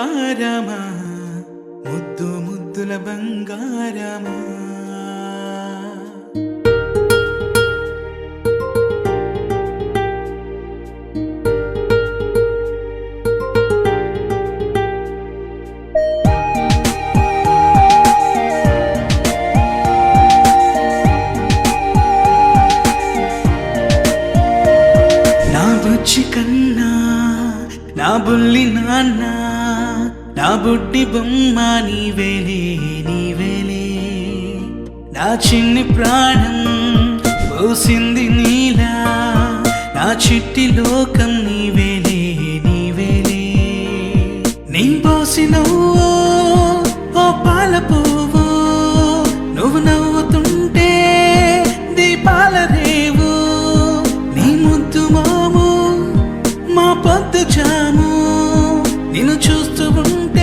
బంగారమా ముద్దు ముద్దుల బంగారమా బుజ్జి కన్నా నా బుల్లి నాన్న నా బుడ్డి బొమ్మ నీవేలే నీవేలే నా చిన్ని ప్రాణం పోసింది నీలా నా చిట్టి లోకం నీవేలే నీవేలే నీ పోసినవో ఓ పాల పువ్వు నువ్వు నవ్వుతుంటే దీపాల రేవు నీ ముద్దు మోము మా పొద్దు జాము నిన్ను చూస్తూ ఉంటే